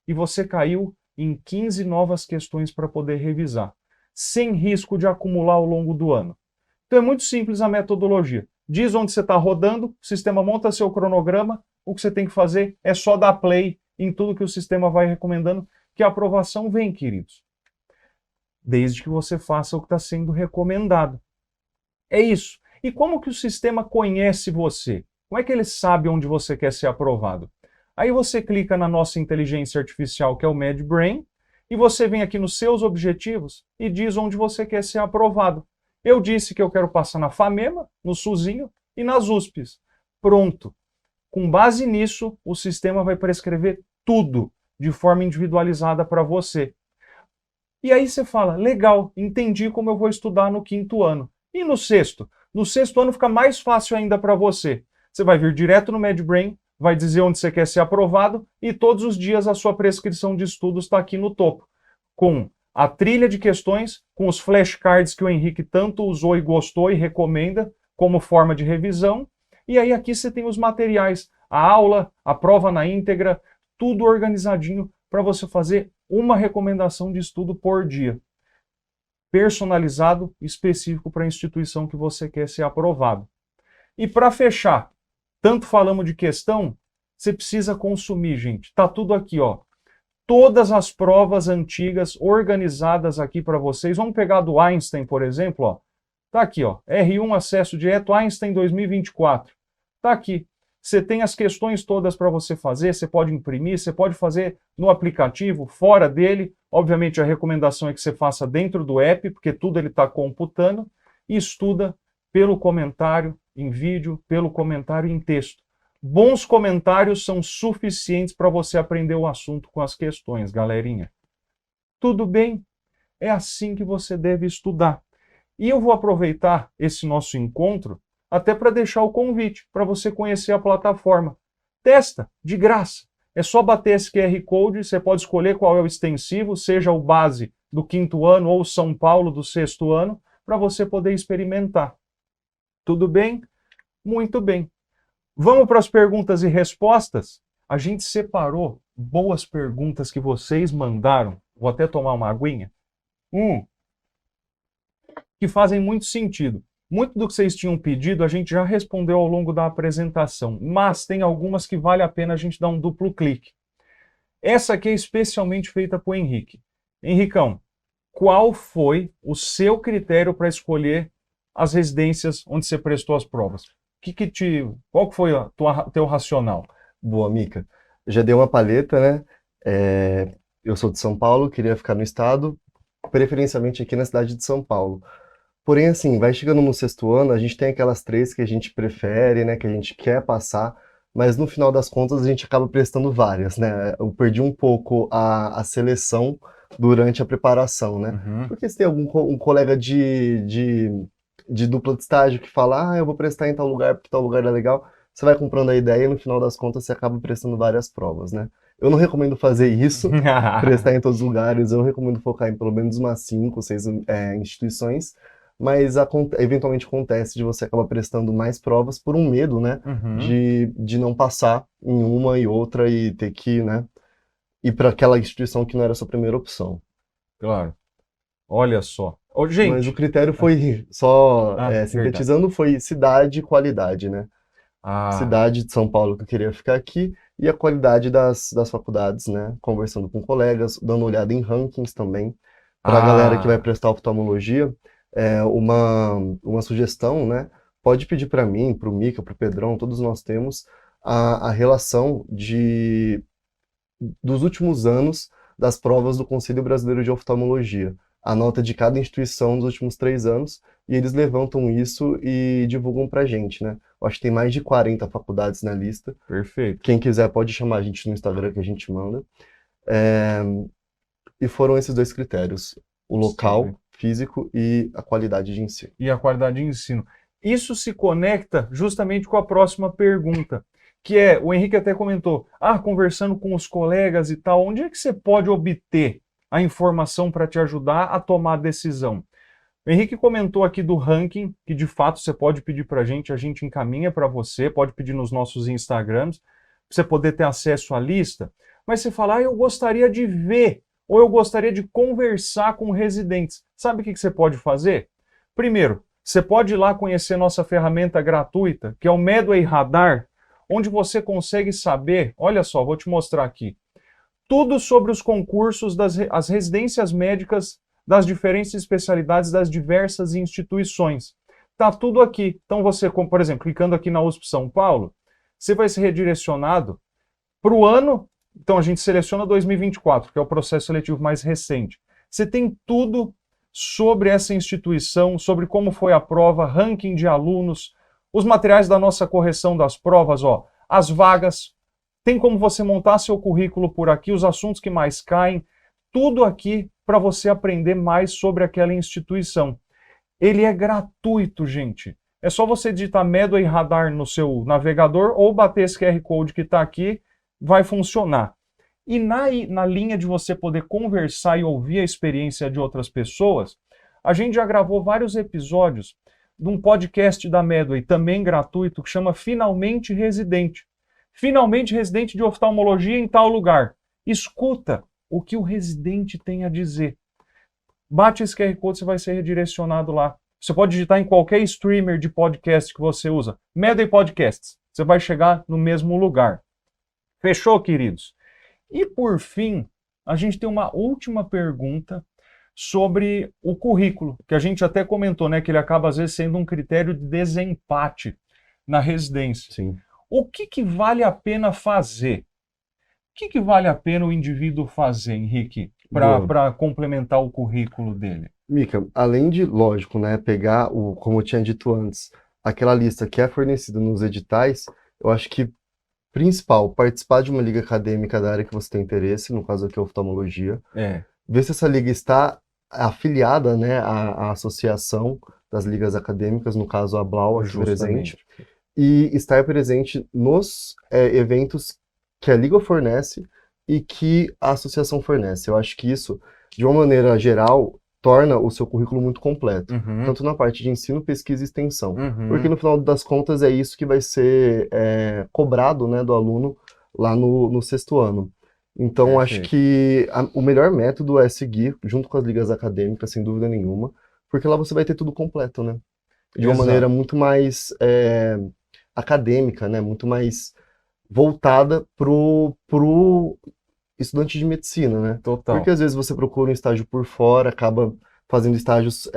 e você caiu em 15 novas questões para poder revisar, sem risco de acumular ao longo do ano. Então é muito simples a metodologia. Diz onde você está rodando, o sistema monta seu cronograma, o que você tem que fazer é só dar play em tudo que o sistema vai recomendando, que a aprovação vem, queridos. Desde que você faça o que está sendo recomendado. É isso. E como que o sistema conhece você? Como é que ele sabe onde você quer ser aprovado? Aí você clica na nossa inteligência artificial, que é o MedBrain, e você vem aqui nos seus objetivos e diz onde você quer ser aprovado. Eu disse que eu quero passar na FAMEMA, no SUSinho e nas USPs. Pronto. Com base nisso, o sistema vai prescrever tudo de forma individualizada para você. E aí você fala, legal, entendi como eu vou estudar no 5º ano. E no 6º? No 6º ano fica mais fácil ainda para você. Você vai vir direto no MedBrain, vai dizer onde você quer ser aprovado e todos os dias a sua prescrição de estudos está aqui no topo, com a trilha de questões, com os flashcards que o Henrique tanto usou e gostou e recomenda como forma de revisão. E aí aqui você tem os materiais, a aula, a prova na íntegra, tudo organizadinho para você fazer uma recomendação de estudo por dia. Personalizado, específico para a instituição que você quer ser aprovado. E para fechar, tanto falamos de questão, você precisa consumir, gente. Tá tudo aqui, ó. Todas as provas antigas organizadas aqui para vocês. Vamos pegar do Einstein, por exemplo, ó. Tá aqui, ó. R1 acesso direto Einstein 2024. Tá aqui. Você tem as questões todas para você fazer, você pode imprimir, você pode fazer no aplicativo, fora dele, Obviamente, a recomendação é que você faça dentro do app, porque tudo ele está computando, e estuda pelo comentário em vídeo, pelo comentário em texto. Bons comentários são suficientes para você aprender o assunto com as questões, galerinha. Tudo bem? É assim que você deve estudar. E eu vou aproveitar esse nosso encontro até para deixar o convite para você conhecer a plataforma. Testa, de graça. É só bater esse QR Code, você pode escolher qual é o extensivo, seja o base do 5º ano ou São Paulo do 6º ano, para você poder experimentar. Tudo bem? Muito bem. Vamos para as perguntas e respostas? A gente separou boas perguntas que vocês mandaram. Vou até tomar uma aguinha. Que fazem muito sentido. Muito do que vocês tinham pedido a gente já respondeu ao longo da apresentação, mas tem algumas que vale a pena a gente dar um duplo clique. Essa aqui é especialmente feita para o Henrique. Henricão, qual foi o seu critério para escolher as residências onde você prestou as provas? Qual que foi o teu racional? Boa, Mica. Já dei uma palheta, né? Eu sou de São Paulo, queria ficar no estado, preferencialmente aqui na cidade de São Paulo. Porém, assim, vai chegando no 6º ano, a gente tem aquelas 3 que a gente prefere, né? Que a gente quer passar, mas no final das contas a gente acaba prestando várias, né? Eu perdi um pouco a seleção durante a preparação, né? Porque se tem um colega de dupla de estágio que fala, eu vou prestar em tal lugar porque tal lugar é legal, você vai comprando a ideia e no final das contas você acaba prestando várias provas, né? Eu não recomendo fazer isso, prestar em todos os lugares, eu recomendo focar em pelo menos umas 5, 6 instituições, mas eventualmente acontece de você acabar prestando mais provas por um medo, né, de não passar em uma e outra e ter que, né, ir para aquela instituição que não era a sua primeira opção. Claro. Olha só. Gente, mas o critério foi, sintetizando, foi cidade e qualidade, né? Cidade de São Paulo que eu queria ficar aqui e a qualidade das faculdades, né? Conversando com colegas, dando uma olhada em rankings também. Para a galera que vai prestar oftalmologia, uma sugestão, né? Pode pedir para mim, para o Mica, para o Pedrão, todos nós temos a relação dos últimos anos das provas do Conselho Brasileiro de Oftalmologia. A nota de cada instituição nos últimos 3 anos, e eles levantam isso e divulgam pra gente, né? Eu acho que tem mais de 40 faculdades na lista. Perfeito. Quem quiser pode chamar a gente no Instagram que a gente manda. E foram esses 2 critérios, o local físico e a qualidade de ensino. E a qualidade de ensino. Isso se conecta justamente com a próxima pergunta, que é, o Henrique até comentou, conversando com os colegas e tal, onde é que você pode obter a informação para te ajudar a tomar a decisão? O Henrique comentou aqui do ranking, que de fato você pode pedir para a gente encaminha para você, pode pedir nos nossos Instagrams, para você poder ter acesso à lista, mas você fala, eu gostaria de ver, ou eu gostaria de conversar com residentes. Sabe o que você pode fazer? Primeiro, você pode ir lá conhecer nossa ferramenta gratuita, que é o Medway Radar, onde você consegue saber, olha só, vou te mostrar aqui, tudo sobre os concursos as residências médicas das diferentes especialidades das diversas instituições. Tá tudo aqui. Então você, como, por exemplo, clicando aqui na USP São Paulo, você vai ser redirecionado para o ano, então a gente seleciona 2024, que é o processo seletivo mais recente. Você tem tudo sobre essa instituição, sobre como foi a prova, ranking de alunos, os materiais da nossa correção das provas, as vagas, tem como você montar seu currículo por aqui, os assuntos que mais caem, tudo aqui para você aprender mais sobre aquela instituição. Ele é gratuito, gente. É só você digitar Medway Radar no seu navegador ou bater esse QR Code que está aqui, vai funcionar. E na linha de você poder conversar e ouvir a experiência de outras pessoas, a gente já gravou vários episódios de um podcast da Medway, também gratuito, que chama Finalmente Residente. Finalmente residente de oftalmologia em tal lugar. Escuta o que o residente tem a dizer. Bate esse QR Code, você vai ser redirecionado lá. Você pode digitar em qualquer streamer de podcast que você usa. Medway Podcasts. Você vai chegar no mesmo lugar. Fechou, queridos? E por fim, a gente tem uma última pergunta sobre o currículo, que a gente até comentou, né, que ele acaba às vezes sendo um critério de desempate na residência. Sim. O que vale a pena fazer? O que vale a pena o indivíduo fazer, Henrique? Boa. para complementar o currículo dele? Mica, além de, lógico, né, pegar como eu tinha dito antes, aquela lista que é fornecida nos editais, eu acho que principal, participar de uma liga acadêmica da área que você tem interesse, no caso aqui é oftalmologia, É, ver se essa liga está afiliada, né, à associação das ligas acadêmicas, no caso a Blau aqui presente, justamente. e estar presente nos eventos que a liga fornece e que a associação fornece. Eu acho que isso, de uma maneira geral, torna o seu currículo muito completo, Uhum, tanto na parte de ensino, pesquisa e extensão, porque uhum, no final das contas é isso que vai ser cobrado, né, do aluno lá no sexto ano. Então, acho perfeito. que o melhor método é seguir junto com as ligas acadêmicas, sem dúvida nenhuma, porque lá você vai ter tudo completo, né? De uma maneira Exato. muito mais acadêmica, né? Muito mais voltada pro estudante de medicina, né? Porque Total. às vezes você procura um estágio por fora, acaba fazendo estágios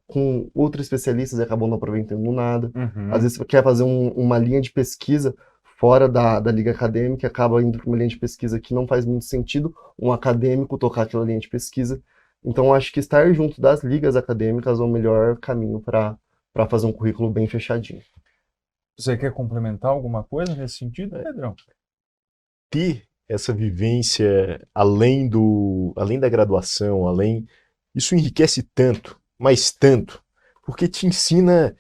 com outros especialistas e acabam não aproveitando nada. Às Uhum, vezes você quer fazer uma linha de pesquisa fora da liga acadêmica, acaba indo para uma linha de pesquisa que não faz muito sentido um acadêmico tocar aquela linha de pesquisa. Então, acho que estar junto das ligas acadêmicas é o melhor caminho para fazer um currículo bem fechadinho. você quer complementar alguma coisa nesse sentido, Pedrão? Ter essa vivência além da graduação, isso enriquece tanto, mas tanto, porque te ensina,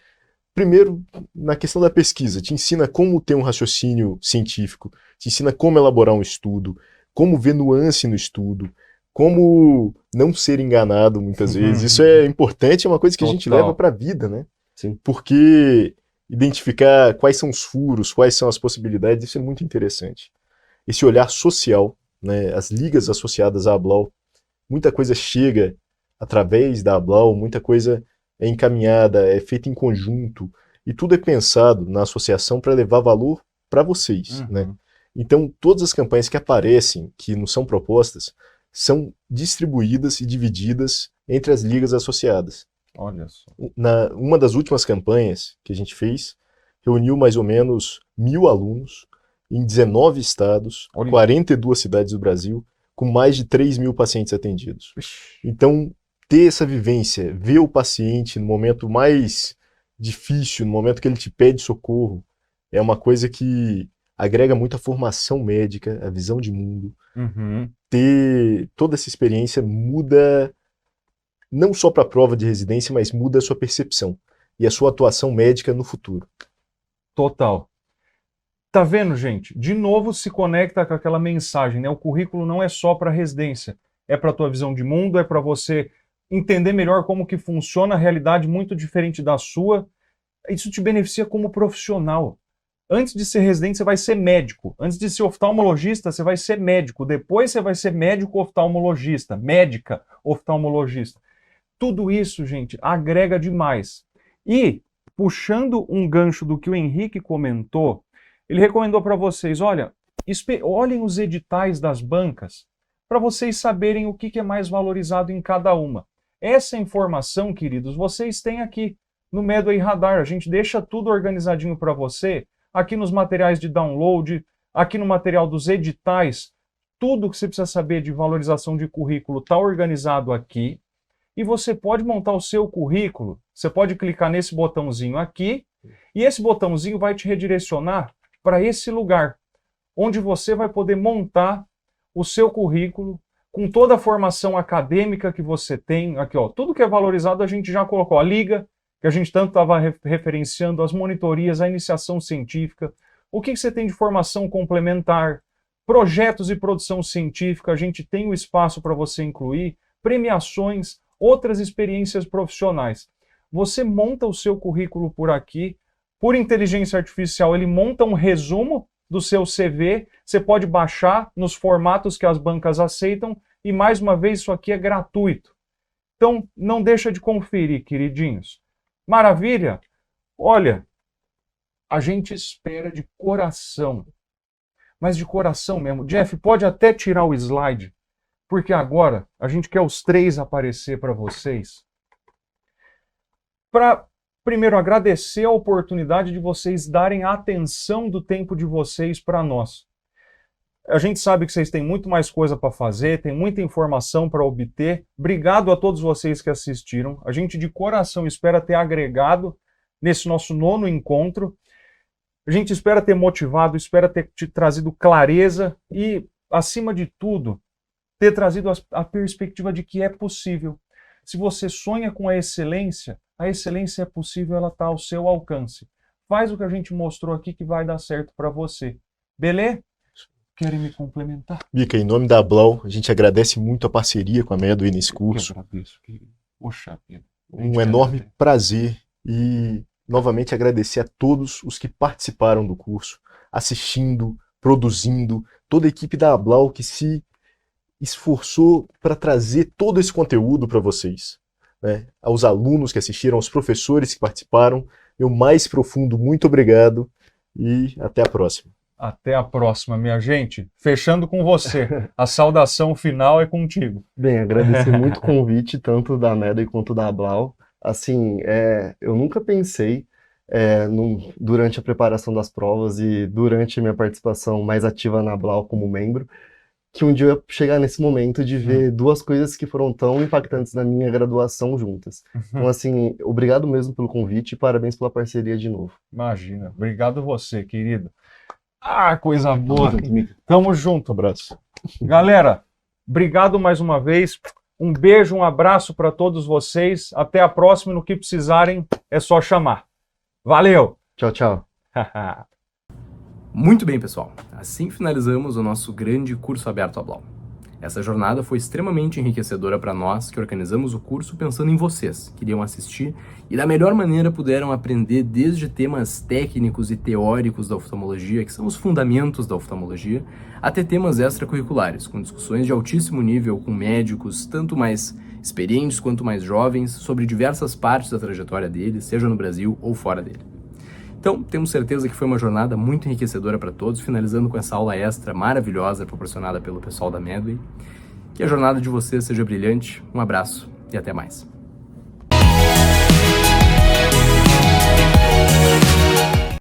primeiro, na questão da pesquisa, te ensina como ter um raciocínio científico, te ensina como elaborar um estudo, como ver nuance no estudo, como não ser enganado muitas vezes. Isso é importante, é uma coisa que a gente leva Total. para a vida, né? Sim. Porque identificar quais são os furos, quais são as possibilidades, isso é muito interessante. Esse olhar social, né, as ligas associadas à Ablau, muita coisa chega através da Ablau, muita coisa é encaminhada, é feita em conjunto, e tudo é pensado na associação para levar valor para vocês, né? Uhum. Então, todas as campanhas que aparecem, que não são propostas, são distribuídas e divididas entre as ligas associadas. Olha só. Uma das últimas campanhas que a gente fez, reuniu mais ou menos 1.000 alunos em 19 estados, Olha. 42 cidades do Brasil, com mais de 3.000 pacientes atendidos. Ixi. Então, ter essa vivência, ver o paciente no momento mais difícil, no momento que ele te pede socorro, é uma coisa que agrega muita formação médica, a visão de mundo. Uhum. Ter toda essa experiência muda não só para a prova de residência, mas muda a sua percepção e a sua atuação médica no futuro. Total. Tá vendo, gente? De novo se conecta com aquela mensagem, né? O currículo não é só para residência, é para a tua visão de mundo, é para você entender melhor como que funciona a realidade muito diferente da sua. Isso te beneficia como profissional. Antes de ser residente, você vai ser médico. Antes de ser oftalmologista, você vai ser médico. Depois você vai ser médico oftalmologista, médica oftalmologista. Tudo isso, gente, agrega demais. E, puxando um gancho do que o Henrique comentou, ele recomendou para vocês, olha, olhem os editais das bancas para vocês saberem o que é mais valorizado em cada uma. Essa informação, queridos, vocês têm aqui no Medway Radar. A gente deixa tudo organizadinho para você, aqui nos materiais de download, aqui no material dos editais. Tudo que você precisa saber de valorização de currículo está organizado aqui. E você pode montar o seu currículo. Você pode clicar nesse botãozinho aqui, e esse botãozinho vai te redirecionar para esse lugar, onde você vai poder montar o seu currículo com toda a formação acadêmica que você tem. Aqui, ó, tudo que é valorizado a gente já colocou. A liga, que a gente tanto estava referenciando, as monitorias, a iniciação científica, o que você tem de formação complementar, projetos e produção científica, a gente tem o espaço para você incluir, premiações, outras experiências profissionais. Você monta o seu currículo por aqui, por inteligência artificial, ele monta um resumo do seu CV, você pode baixar nos formatos que as bancas aceitam, e mais uma vez, isso aqui é gratuito. Então, não deixa de conferir, queridinhos. Maravilha? Olha, a gente espera de coração, mas de coração mesmo. Jeff, pode até tirar o slide, porque agora a gente quer os três aparecer para vocês. Para, primeiro, agradecer a oportunidade de vocês darem a atenção do tempo de vocês para nós. A gente sabe que vocês têm muito mais coisa para fazer, tem muita informação para obter. Obrigado a todos vocês que assistiram. A gente de coração espera ter agregado nesse nosso 9º encontro. A gente espera ter motivado, espera ter te trazido clareza e, acima de tudo, ter trazido a perspectiva de que é possível. Se você sonha com a excelência é possível, ela está ao seu alcance. Faz o que a gente mostrou aqui que vai dar certo para você. Beleza? Querem me complementar? Mica, em nome da Blau, a gente agradece muito a parceria com a Medway nesse curso. Eu agradeço, querido. Poxa vida. Um enorme prazer e, novamente, agradecer a todos os que participaram do curso, assistindo, produzindo, toda a equipe da Blau que se esforçou para trazer todo esse conteúdo para vocês, né? Aos alunos que assistiram, aos professores que participaram, meu mais profundo muito obrigado e até a próxima. Até a próxima, minha gente. Fechando com você. A saudação final é contigo. Bem, agradecer muito o convite, tanto da Medway quanto da Blau. Assim, eu nunca pensei, durante a preparação das provas e durante a minha participação mais ativa na Blau como membro, que um dia eu ia chegar nesse momento de ver duas coisas que foram tão impactantes na minha graduação juntas. Então, assim, obrigado mesmo pelo convite e parabéns pela parceria de novo. Imagina. Obrigado você, querido. Ah, coisa boa. Tamo junto. Abraço. Galera, obrigado mais uma vez. Um beijo, um abraço para todos vocês. Até a próxima. No que precisarem, é só chamar. Valeu! Tchau, tchau. Muito bem, pessoal. Assim finalizamos o nosso grande curso aberto à Blau. Essa jornada foi extremamente enriquecedora para nós que organizamos o curso pensando em vocês, que iriam assistir e da melhor maneira puderam aprender desde temas técnicos e teóricos da oftalmologia, que são os fundamentos da oftalmologia, até temas extracurriculares, com discussões de altíssimo nível com médicos, tanto mais experientes quanto mais jovens, sobre diversas partes da trajetória deles, seja no Brasil ou fora dele. Então, temos certeza que foi uma jornada muito enriquecedora para todos, finalizando com essa aula extra maravilhosa proporcionada pelo pessoal da Medway. Que a jornada de vocês seja brilhante, um abraço e até mais.